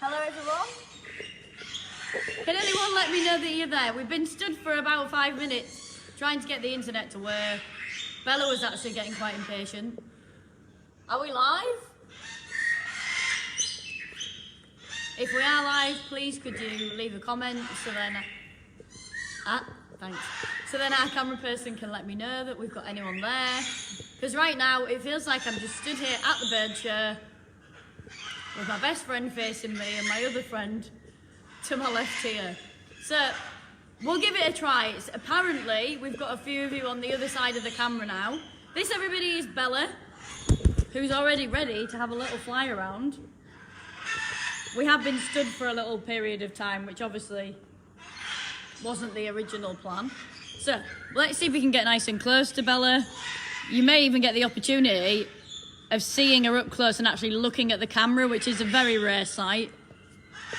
Hello everyone. Can anyone let me know that you're there? We've been stood for about 5 minutes trying to get the internet to work. Bella was actually getting quite impatient. Are we live? If we are live, please could you leave a comment so then thanks. So then our camera person can let me know that we've got anyone there. Because right now it feels like I'm just stood here at the bird show with my best friend facing me and my other friend to my left here. So we'll give it a try. Apparently we've got a few of you on the other side of the camera now. This, everybody, is Bella, who's already ready to have a little fly around. We have been stood for a little period of time, which obviously wasn't the original plan. So let's see if we can get nice and close to Bella. You may even get the opportunity of seeing her up close and actually looking at the camera, which is a very rare sight.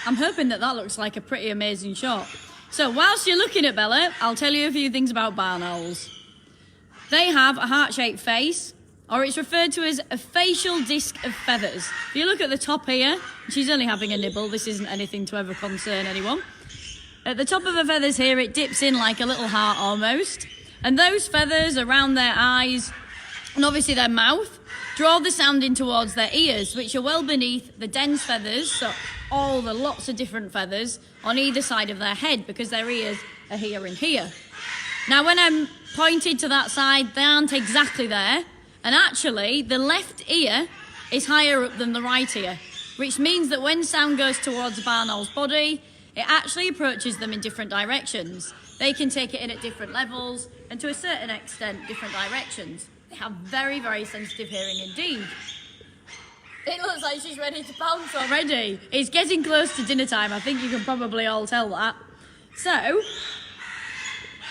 I'm hoping that that looks like a pretty amazing shot. So whilst you're looking at Bella, I'll tell you a few things about barn owls. They have a heart-shaped face, or it's referred to as a facial disc of feathers. If you look at the top here, she's only having a nibble. This isn't anything to ever concern anyone. At the top of her feathers here, it dips in like a little heart almost. And those feathers around their eyes and obviously their mouth draw the sound in towards their ears, which are well beneath the dense feathers, so all the lots of different feathers on either side of their head, because their ears are here and here. Now, when I'm pointed to that side, they aren't exactly there, and actually the left ear is higher up than the right ear, which means that when sound goes towards a barn owl's body, it actually approaches them in different directions. They can take it in at different levels and to a certain extent different directions. They have very, very sensitive hearing indeed. It looks like she's ready to pounce already. It's getting close to dinner time. I think you can probably all tell that. So,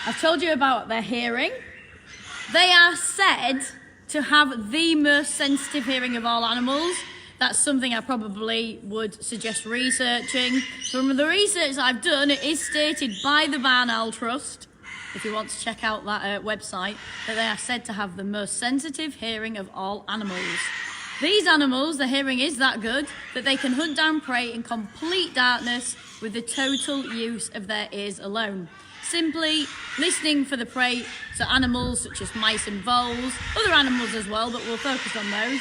I've told you about their hearing. They are said to have the most sensitive hearing of all animals. That's something I probably would suggest researching. From the research that I've done, it is stated by the Barn Owl Trust, if you want to check out that website, that they are said to have the most sensitive hearing of all animals. These animals, the hearing is that good that they can hunt down prey in complete darkness with the total use of their ears alone. Simply listening for the prey, so animals such as mice and voles, other animals as well, but we'll focus on those.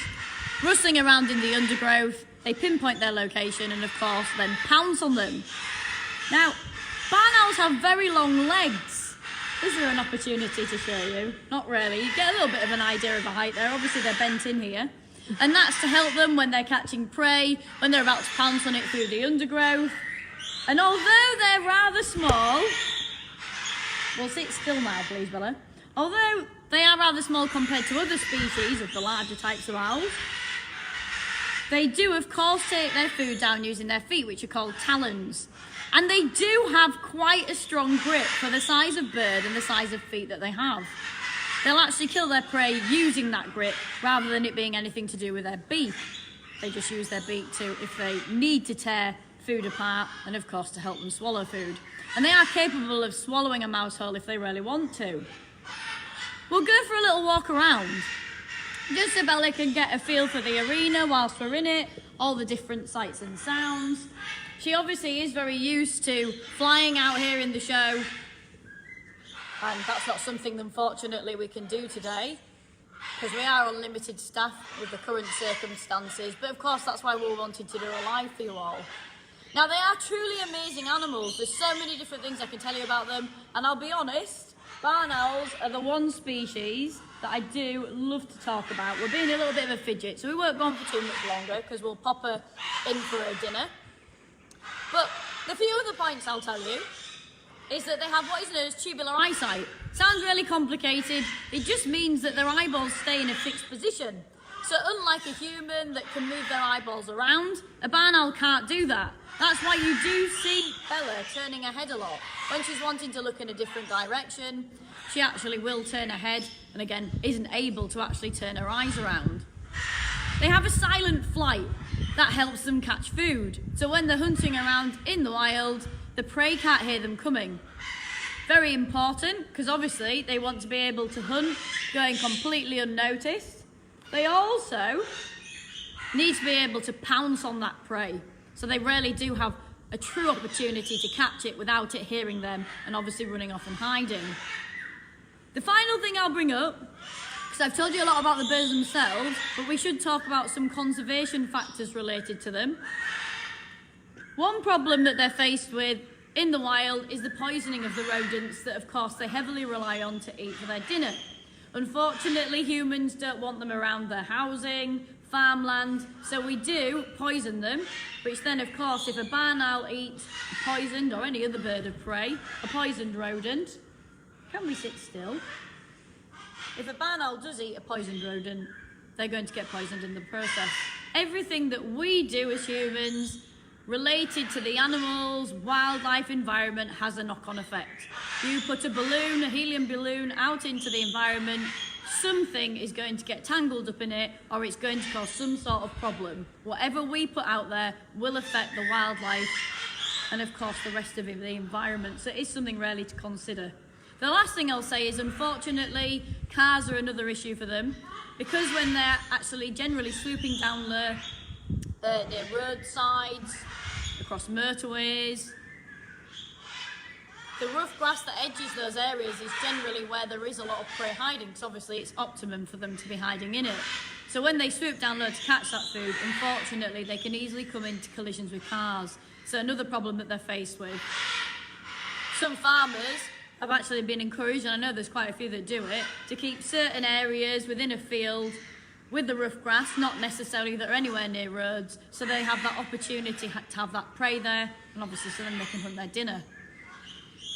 Rustling around in the undergrowth, they pinpoint their location and of course then pounce on them. Now, barn owls have very long legs. Is there an opportunity to show you? Not really. You get a little bit of an idea of the height there. Obviously they're bent in here. And that's to help them when they're catching prey, when they're about to pounce on it through the undergrowth. And although they're rather small, well, sit still now please, Bella. Although they are rather small compared to other species of the larger types of owls, they do, of course, take their food down using their feet, which are called talons. And they do have quite a strong grip for the size of bird and the size of feet that they have. They'll actually kill their prey using that grip rather than it being anything to do with their beak. They just use their beak to, if they need to tear food apart, and of course to help them swallow food. And they are capable of swallowing a mouse hole if they really want to. We'll go for a little walk around, just so Bella can get a feel for the arena whilst we're in it, all the different sights and sounds. She obviously is very used to flying out here in the show, and that's not something, unfortunately, we can do today, because we are on limited staff with the current circumstances, but of course that's why we wanted to do a live for you all. Now, they are truly amazing animals. There's so many different things I can tell you about them, and I'll be honest, barn owls are the one species that I do love to talk about. We're being a little bit of a fidget, so we won't go on for too much longer, because we'll pop her in for her dinner. But the few other points I'll tell you is that they have what is known as tubular eyesight. Sounds really complicated. It just means that their eyeballs stay in a fixed position. So unlike a human that can move their eyeballs around, a barn owl can't do that. That's why you do see Bella turning her head a lot. When she's wanting to look in a different direction, she actually will turn her head and again isn't able to actually turn her eyes around. They have a silent flight that helps them catch food. So when they're hunting around in the wild, the prey can't hear them coming. Very important, because obviously they want to be able to hunt going completely unnoticed. They also need to be able to pounce on that prey. So they really do have a true opportunity to catch it without it hearing them and obviously running off and hiding. The final thing I'll bring up, because I've told you a lot about the birds themselves, but we should talk about some conservation factors related to them. One problem that they're faced with in the wild is the poisoning of the rodents that, of course, they heavily rely on to eat for their dinner. Unfortunately, humans don't want them around their housing, farmland, so we do poison them, which then, of course, if a barn owl eats a poisoned, or any other bird of prey, a poisoned rodent, can we sit still? If a barn owl does eat a poisoned rodent, they're going to get poisoned in the process. Everything that we do as humans related to the animals, wildlife, environment has a knock-on effect. You put a balloon, a helium balloon, out into the environment, something is going to get tangled up in it, or it's going to cause some sort of problem. Whatever we put out there will affect the wildlife and, of course, the rest of the environment. So it is something really to consider. The last thing I'll say is, unfortunately, cars are another issue for them, because when they're actually generally swooping down near roadsides, across motorways, the rough grass that edges those areas is generally where there is a lot of prey hiding, because obviously it's optimum for them to be hiding in it. So when they swoop down low to catch that food, unfortunately, they can easily come into collisions with cars. So another problem that they're faced with. Some farmers have actually been encouraged, and I know there's quite a few that do it, to keep certain areas within a field with the rough grass, not necessarily that are anywhere near roads, so they have that opportunity to have that prey there, and obviously so then they can hunt their dinner.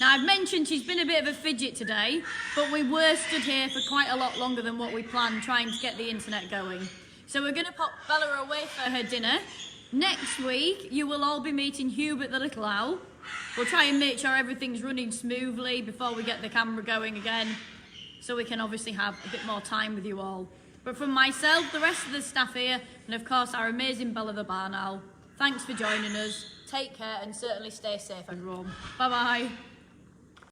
Now, I've mentioned she's been a bit of a fidget today, but we were stood here for quite a lot longer than what we planned, trying to get the internet going. So we're going to pop Bella away for her dinner. Next week, you will all be meeting Hubert the little owl. We'll try and make sure everything's running smoothly before we get the camera going again, so we can obviously have a bit more time with you all. But from myself, the rest of the staff here, and of course our amazing Bella the barn owl, thanks for joining us. Take care and certainly stay safe, everyone. Bye-bye.